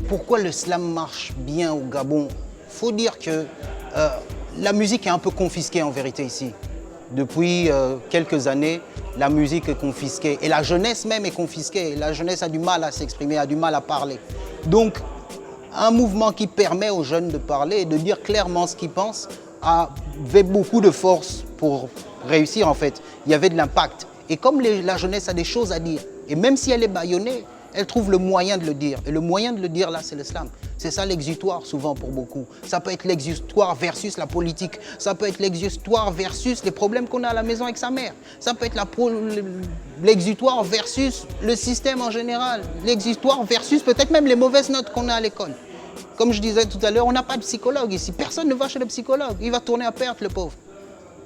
Pourquoi le slam marche bien au Gabon? Il faut dire que la musique est un peu confisquée en vérité ici. Depuis quelques années, la musique est confisquée et la jeunesse même est confisquée. La jeunesse a du mal à s'exprimer, a du mal à parler. Donc, un mouvement qui permet aux jeunes de parler et de dire clairement ce qu'ils pensent avait beaucoup de force pour réussir en fait. Il y avait de l'impact. Et comme la jeunesse a des choses à dire, et même si elle est bâillonnée, elle trouve le moyen de le dire. Et le moyen de le dire là, c'est le slam. C'est ça l'exutoire souvent pour beaucoup. Ça peut être l'exutoire versus la politique. Ça peut être l'exutoire versus les problèmes qu'on a à la maison avec sa mère. Ça peut être l'exutoire versus le système en général. L'exutoire versus peut-être même les mauvaises notes qu'on a à l'école. Comme je disais tout à l'heure, on n'a pas de psychologue ici. Personne ne va chez le psychologue. Il va tourner à perte, le pauvre.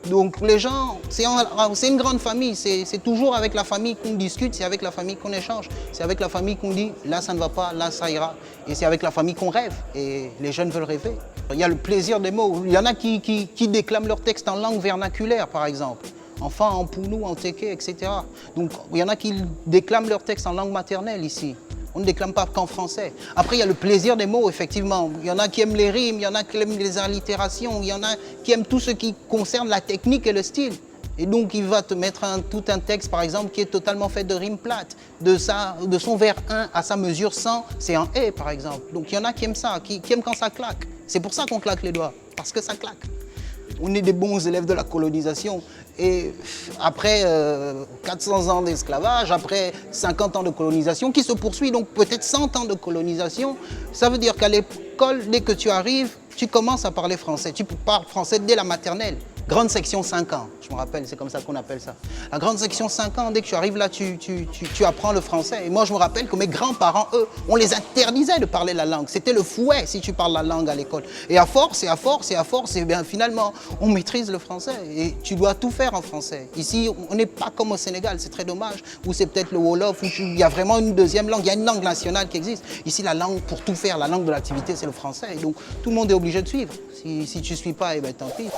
Donc les gens, c'est une grande famille, c'est toujours avec la famille qu'on discute, c'est avec la famille qu'on échange, c'est avec la famille qu'on dit là ça ne va pas, là ça ira. Et c'est avec la famille qu'on rêve et les jeunes veulent rêver. Il y a le plaisir des mots, il y en a qui déclament leurs textes en langue vernaculaire par exemple. Enfin en pounou, en téké, etc. Donc il y en a qui déclament leurs textes en langue maternelle ici. On ne déclame pas qu'en français. Après, il y a le plaisir des mots, effectivement. Il y en a qui aiment les rimes, il y en a qui aiment les allitérations, il y en a qui aiment tout ce qui concerne la technique et le style. Et donc, il va te mettre tout un texte, par exemple, qui est totalement fait de rimes plates. De son vers 1 à sa mesure 100, c'est en et, par exemple. Donc, il y en a qui aiment ça, qui aiment quand ça claque. C'est pour ça qu'on claque les doigts, parce que ça claque. On est des bons élèves de la colonisation. Et après 400 ans d'esclavage, après 50 ans de colonisation, qui se poursuit, donc peut-être 100 ans de colonisation, ça veut dire qu'à l'école, dès que tu arrives, tu commences à parler français. Tu parles français dès la maternelle. Grande section 5 ans, je me rappelle, c'est comme ça qu'on appelle ça. La grande section 5 ans, dès que tu arrives là, tu apprends le français. Et moi, je me rappelle que mes grands-parents, eux, on les interdisait de parler la langue. C'était le fouet si tu parles la langue à l'école. Et à force, et bien finalement, on maîtrise le français. Et tu dois tout faire en français. Ici, on n'est pas comme au Sénégal, c'est très dommage. Où c'est peut-être le Wolof, où il y a vraiment une deuxième langue. Il y a une langue nationale qui existe. Ici, la langue pour tout faire, la langue de l'activité, c'est le français. Et donc, tout le monde est obligé de suivre. Si tu ne suis pas, eh ben, tant pis.